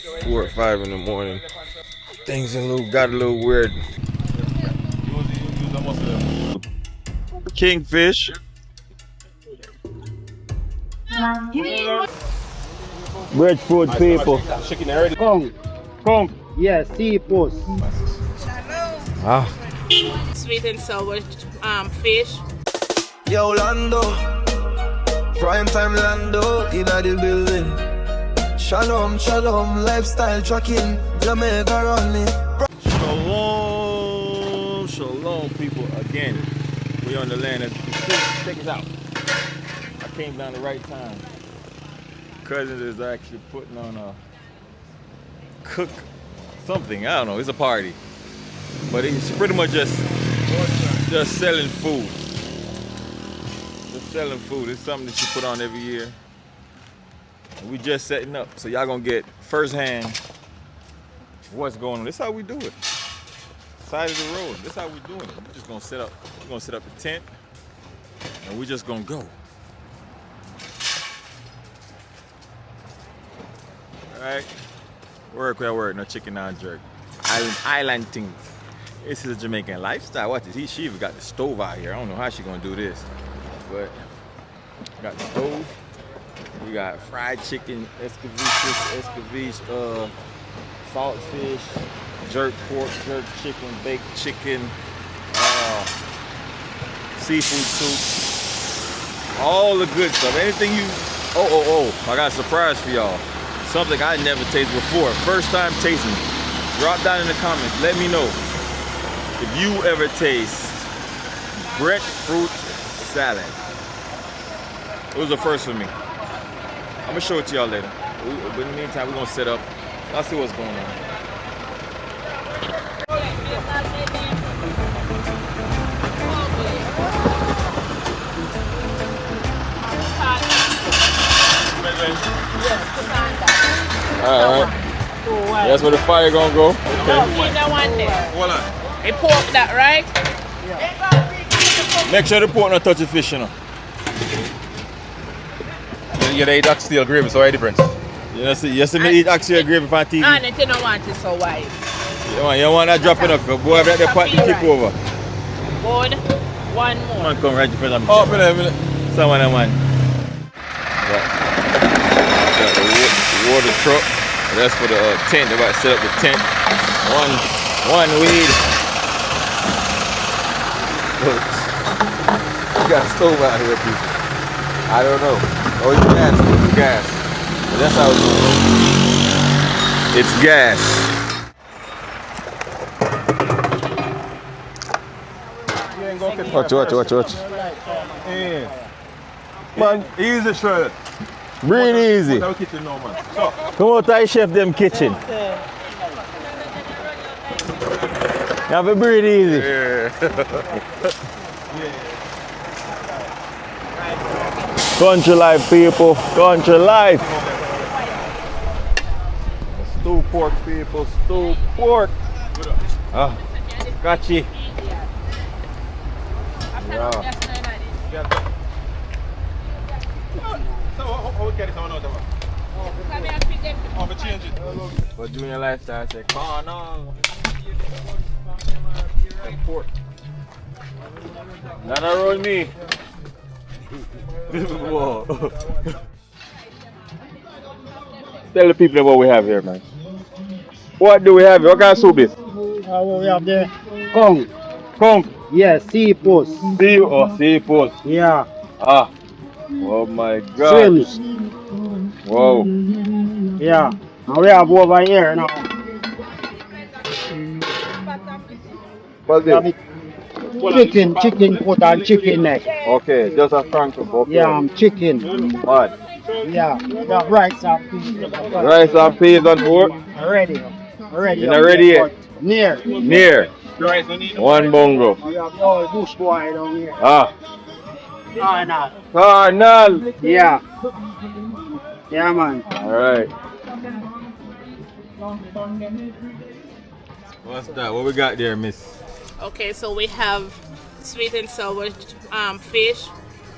4 or 5 in the morning. Things got a little weird. Kingfish. Breadfruit people. Kong. Kong. Yes, seafood. Ah. Sweet and sour fish. Yo, Lando. Primetime Lando in the building. Shalom, shalom, lifestyle trucking. Jamaica on me. Shalom, shalom, people. Again, we on the land of check us out. I came down the right time. Cousin is actually putting on a cook something. I don't know. It's a party, but he's pretty much just selling food. Just selling food. It's something that you put on every year. We just setting up, so y'all gonna get firsthand what's going on. This is how we do it. Side of the road. This is how we doing it. We're just gonna set up. We're gonna set up a tent, and we're just gonna go. All right. Work, no chicken, non jerk. Island things. This is a Jamaican lifestyle. Watch this. She even got the stove out here. I don't know how she gonna do this, but got the stove. We got fried chicken, escabeche, saltfish, jerk pork, jerk chicken, baked chicken, seafood soup, all the good stuff. Anything you, I got a surprise for y'all. Something I never tasted before. First time tasting. Drop down in the comments. Let me know if you ever taste breadfruit salad. It was the first for me. I'm gonna show it to y'all later. But in the meantime, we're gonna set up. Let's see what's going on. Alright. That's where the fire gonna go. Okay. That one there. They pork that, right? Make sure the pork not touch the fish, you know. You eat oxtail gravy, so what's the difference? You see me eat oxtail gravy on TV. And you don't want it so wide. You want that dropping up, boy, have that pot to kick over. Good. One more. Come on, come right first. Oh, minute. Someone, man. Got the water truck. That's for the tent. They're about to set up the tent. One weed. You got a stove out here, people. I don't know. Oh, it's gas. It's gas. But that's how it's gas. Watch. Yeah. Man, easy, Shredder. Breathe easy. Kitchen now, man. So. Come out to chef them kitchen. You have to breathe easy. Country life, people. Country life. Stew pork, people. Stew pork. Got you. Yeah. For junior lifestyle, I say, carnal. And pork. Not around me. Whoa. Tell the people what we have here, man. What do we have here? What kind of soup is? What we have there? Kong. Kong. Yes, seafood. Seafood. Yeah. Ah. Oh my God. Shrimps. Whoa. Yeah. And we have over here now. What's this? Chicken foot and chicken neck. Okay, just a frank. Okay. Yeah, chicken. What? Yeah. The rice and peas. Rice and peas on board? Ready. You're not ready yet? Near. One bongo. We have the old bush boy down here. Ah. Carnal. Yeah. Yeah, man. Alright. What's that? What we got there, miss? Okay, so we have sweet and sour fish.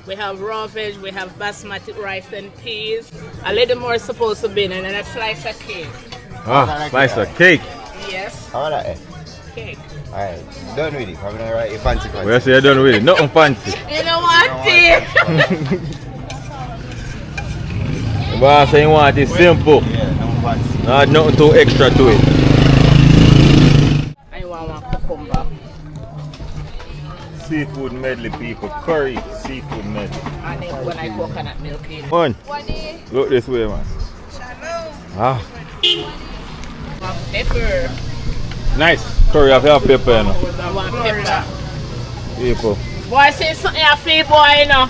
We have raw veg. We have basmati rice and peas. A little more supposed to be in, and then a slice of cake. Ah, nice cake. Yes. How about that? Cake. Alright, done with it. Probably not right. You fancy. Well, I say I done with it. Nothing fancy. You know what? But I say you want it simple. Yeah, no fancy. Nothing too extra to it. I want one cucumber. Seafood medley, people. Curry seafood medley. And then when I coconut milk in. One. Look this way, man. Ah, One pepper. nice. Curry have your pepper, you know. One pepper. People. Boy, say something I feel, boy, you know.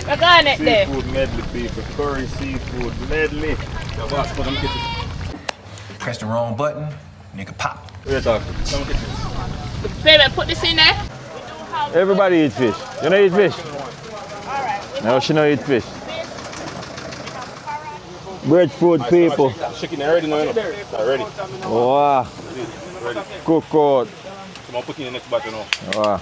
Look on it there. Seafood medley, people. Curry seafood medley. Press the wrong button, nigga pop. What you talking? Baby, put this in there. Everybody eat fish. You know eat fish? No, she don't eat fish. Breadfruit, people. Chicken already, no, you know. Already. Wow. Cook out. So I'm putting in the next batch, you know. Wow.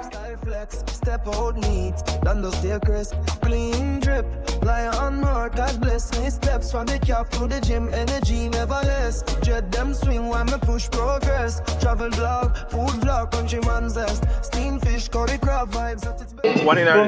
Style flex, step out neat. Lando stay crisp, clean drip. Lie on more, God bless me. Steps from the cap to the gym, energy never less. Jet them swing while me push progress. Travel vlog, food vlog, countryman zest. Steam fish, curry crab vibes at its best. One in there.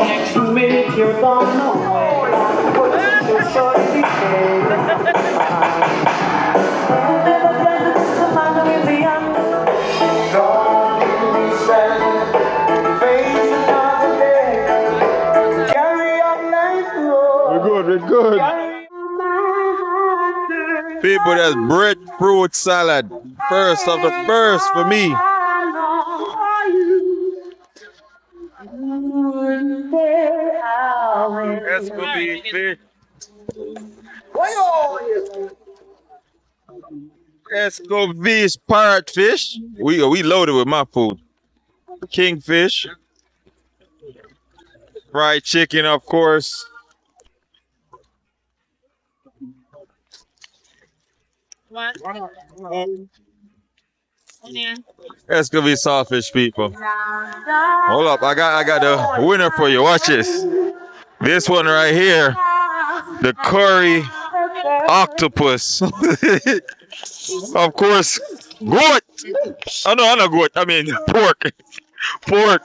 We're good. People, that's breadfruit salad. First of the first for me. That's gonna be fish. Escovitch parrot fish. We loaded with my food. Kingfish. Fried chicken, of course. One. That's gonna be saltfish, people. Hold up, I got the winner for you. Watch this. This one right here, the curry octopus. Of course, goat. Oh no, I'm not goat. I mean pork. Pork.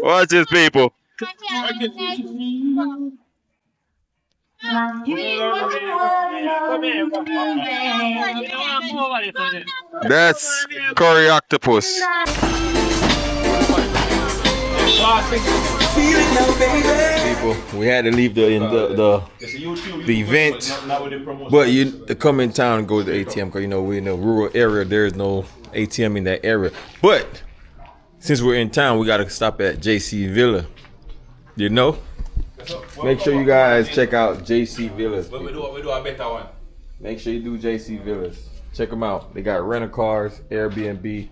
Watch this, people. That's curry octopus. People, we had to leave the event, but to come in town and go to the ATM, because you know we're in a rural area. There is no ATM in that area. But since we're in town, we gotta stop at JC Villa. You know. Make sure you guys check out JC Villas. We do a better one. Make sure you do JC Villas. Check them out. They got rental cars, Airbnb,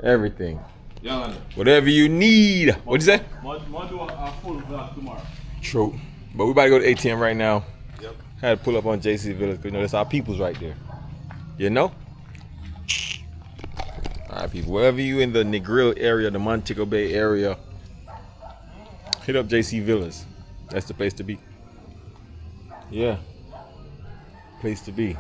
everything. Yeah, whatever you need. What'd you say? We'll do a full vlog tomorrow. True. But we about to go to ATM right now. Yep. Had to pull up on JC Villas because you know that's our people's right there. You know? Alright, people. Wherever you in the Negril area, the Montego Bay area, hit up JC Villas. That's the place to be. Yeah. Place to be.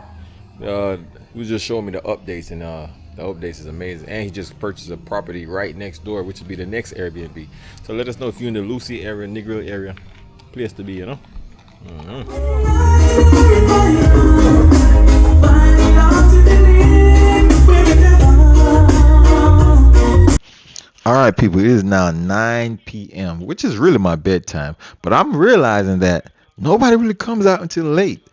He was just showing me the updates, and the updates is amazing. And he just purchased a property right next door, which will be the next Airbnb. So let us know if you're in the Lucy area, Negril area. Place to be, you know? All right, people, it is now 9 p.m., which is really my bedtime. But I'm realizing that nobody really comes out until late.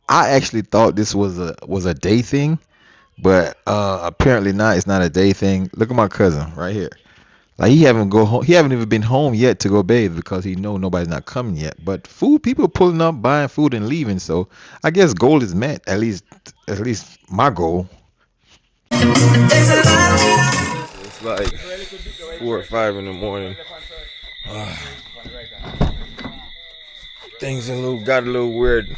I actually thought this was a day thing, but apparently not. It's not a day thing. Look at my cousin right here. Like he haven't even been home yet to go bathe because he know nobody's not coming yet. But people pulling up, buying food and leaving. So I guess goal is met. At least my goal. It's like 4 or 5 in the morning. Things got a little weird.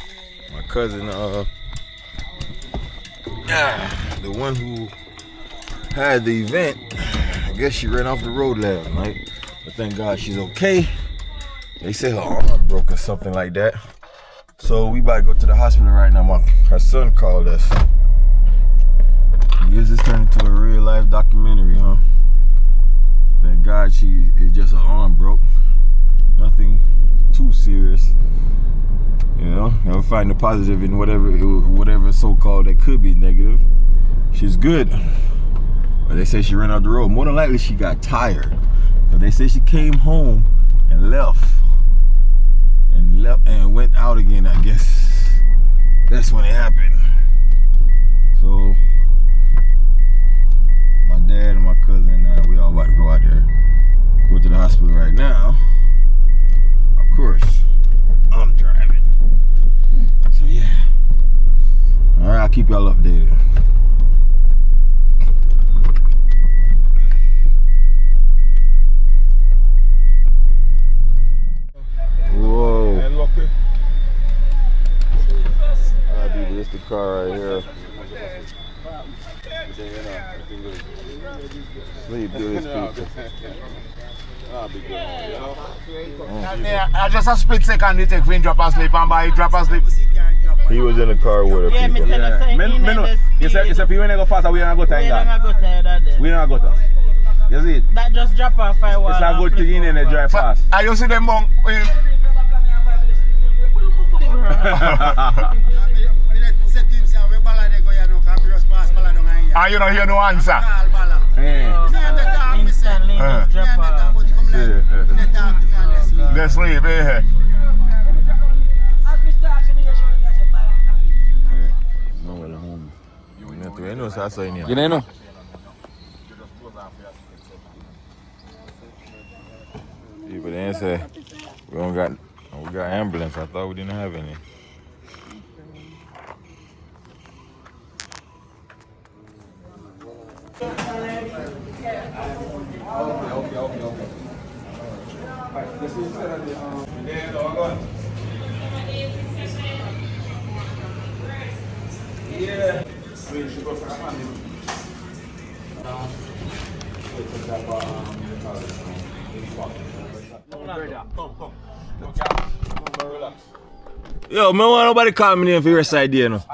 My cousin, the one who had the event, I guess she ran off the road last night. But thank God she's okay. They say her arm broke or something like that. So we about to go to the hospital right now. Her son called us. I guess this turned into a real life documentary, huh? Thank God it's just her arm broke. Nothing too serious. You know, never find the positive in whatever so-called that could be negative. She's good. But they say she ran out the road. More than likely she got tired. But they say she came home and left and went out again, I guess. That's when it happened. So my dad and my cousin and we all about to go out there. Go to the hospital right now. Of course, I'm driving. So yeah. Alright, I'll keep y'all updated. Whoa. This the car right here. Sleep, do this pizza. I just a split second you take when drop asleep and by drop asleep. He was in the car with her. Yeah, me tell us You said if you ain't go faster, we don't go time. We don't go time. You see it? That just drop off firewall. It's not good to get in and drive fast. I you see them monk. You don't hear no answer. Instantly just drop off. They sleep, eh? You know? People didn't say we got ambulance. I thought we didn't have any. Yeah. Yo, man, want nobody call me name for your side there, no? Huh?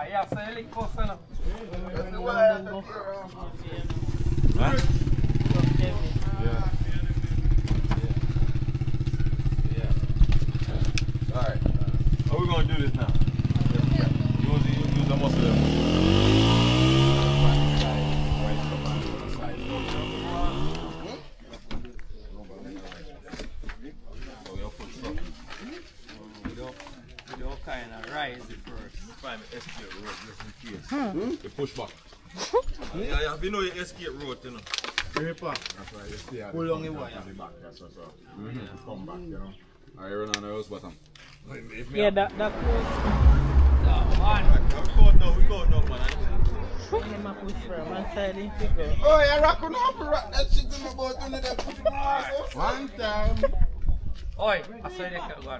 Alright. How we gonna do this now? Use the muscle. Escape road just in case. The push back. Yeah, you know your escape road, you know. That's why you stay at the back. That's what's up. Come back, you know. I run on the house bottom. Yeah, that close. We go now, man. Oh, yeah, rock that shit in my boat under there. One time. Oi, I said they can't go.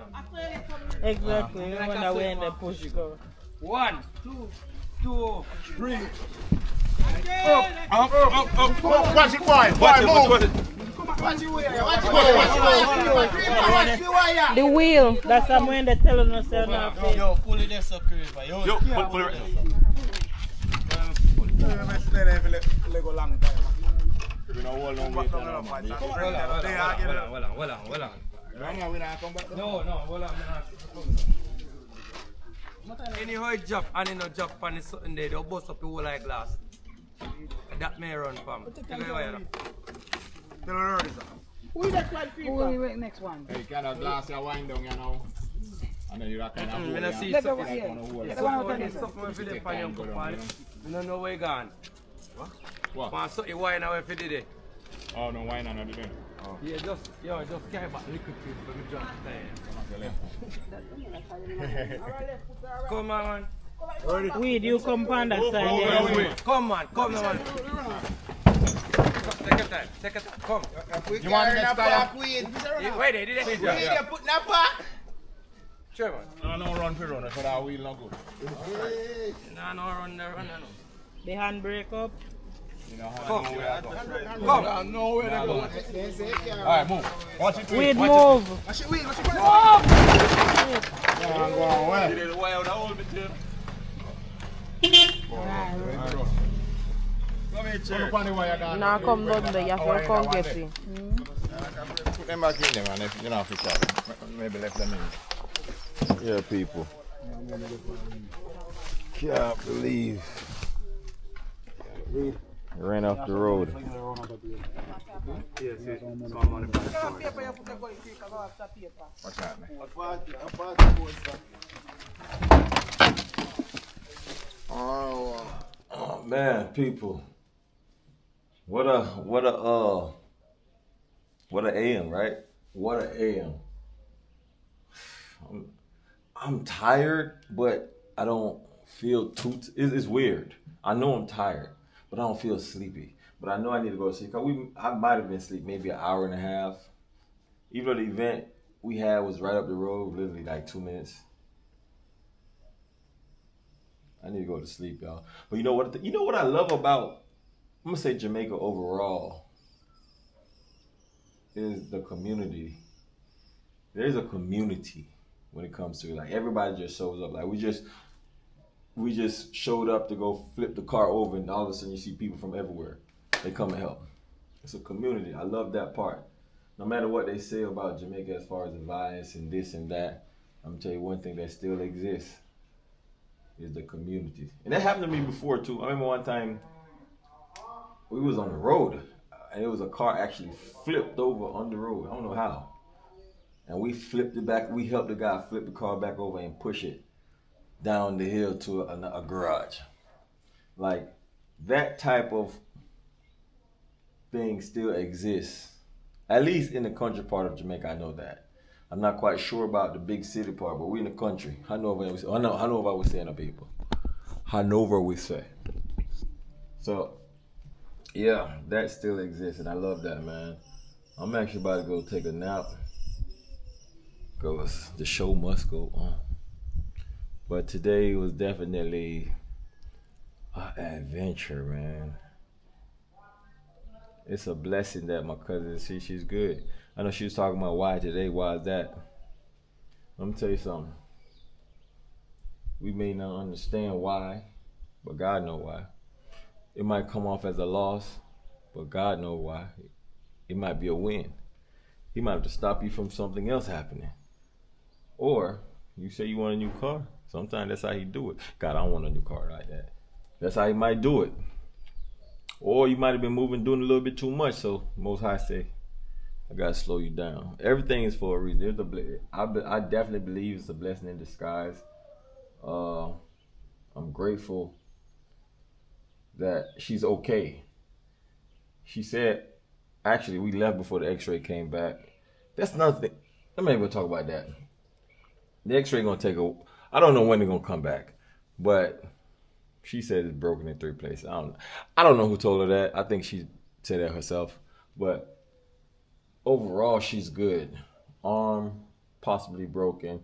Exactly, you wonder when they push go. 1, 2, 3. Up. Watch it, boy. Watch it. The wheel. That's some when they're telling us they're not. Yo, pull it there so crazy. Yo, pull it right Let go long time. You know, hold on, wait. Hold on. No, hold on. Anyhow, it drop and it no drop and it's something there, they'll bust up the whole like glass. That may run, fam. Who will be next one? Hey, can a glass of wine down, you know? And then you rock kind of When I see something, something with the pan and cup on, you don't know where you gone. What? Man, so you wine away for the day. Oh, no wine on it. Oh. Yeah, just carry back liquid pills for me jump there. Come on. Weed, you come on that side. Come on. Take your time. Come. You want to start weed? Wait, did it? Weed, you put in a pack? Sure, man. No run for run, so that wheel not good. No run. The hand break up. You know how I know where I go. Come. I know where they go. They say, yeah. All right, move. Watch it. Weed Watch move. Watch it, wait, watch it. It. Go away. You did it way out the old bit too. Come here, chair. Now come down there, you have to come get it. Put them back in there, man. If you know, if it's maybe left them in. Yeah, people. Can't believe it ran off the road. What's happening? Oh man, people. What a AM, right? What a AM. I'm tired, but I don't feel it's weird. I know I'm tired, but I don't feel sleepy. But I know I need to go to sleep. Cause I might have been asleep maybe an hour and a half. Even though the event we had was right up the road, literally like 2 minutes. I need to go to sleep, y'all. But you know what? You know what I love about, I'm gonna say Jamaica overall, is the community. There's a community when it comes to like everybody just shows up. Like we just showed up to go flip the car over, and all of a sudden you see people from everywhere. They come and help. It's a community. I love that part. No matter what they say about Jamaica as far as the violence and this and that, I'm gonna tell you one thing that still exists is the community. And that happened to me before too. I remember one time we was on the road and it was a car actually flipped over on the road. I don't know how. And we flipped it back. We helped the guy flip the car back over and push it down the hill to a garage. Like that type of thing still exists. At least in the country part of Jamaica, I know that. I'm not quite sure about the big city part, but we in the country. Hanover, we say in the people. Hanover, we say. So, yeah, that still exists, and I love that, man. I'm actually about to go take a nap, because the show must go on. But today was definitely an adventure, man. It's a blessing that my cousin, she's good. I know she was talking about why today, why is that? Let me tell you something. We may not understand why, but God knows why. It might come off as a loss, but God knows why. It might be a win. He might have to stop you from something else happening. Or you say you want a new car. Sometimes that's how he do it. God, I don't want a new car like that. That's how he might do it. Or you might have been doing a little bit too much, so Most High say, I gotta slow you down. Everything is for a reason. I definitely believe it's a blessing in disguise. I'm grateful that she's okay. She said, actually, we left before the x-ray came back. That's nothing. I'm not even gonna talk about that. The x-ray gonna take I don't know when they're gonna come back, but she said it's broken in 3 places. I don't know who told her that. I think she said that herself. But overall, she's good. Arm possibly broken.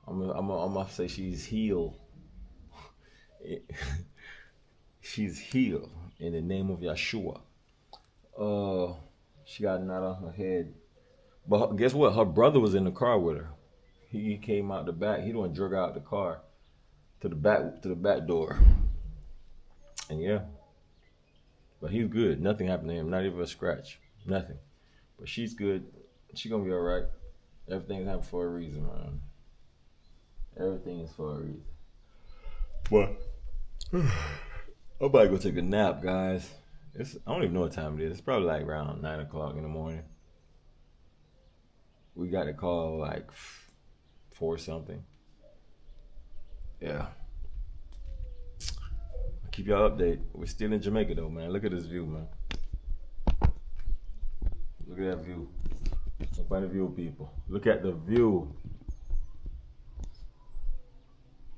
I'm gonna say she's healed. She's healed in the name of Yeshua. She got a knot on her head. But guess what? Her brother was in the car with her. He came out the back. He done drug out the car to the back door. And yeah. But he's good. Nothing happened to him. Not even a scratch. Nothing. But she's good. She's gonna be alright. Everything's happening for a reason, man. Everything is for a reason. But I'm about to go take a nap, guys. I don't even know what time it is. It's probably like around 9 o'clock in the morning. We got a call like 4 something. Yeah. I'll keep y'all updated. We're still in Jamaica though, man. Look at this view, man. Look at that view. Look at the view, people. Look at the view.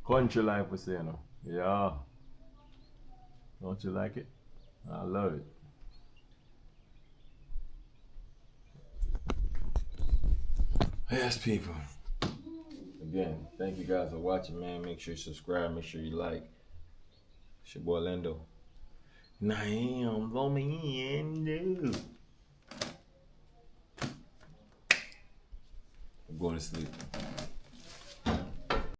Country life, we're saying. Yeah. Don't you like it? I love it. Yes, people. Again, thank you guys for watching, man. Make sure you subscribe. Make sure you like. It's your boy Lando. Damn, blow me in, dude. I'm going to sleep.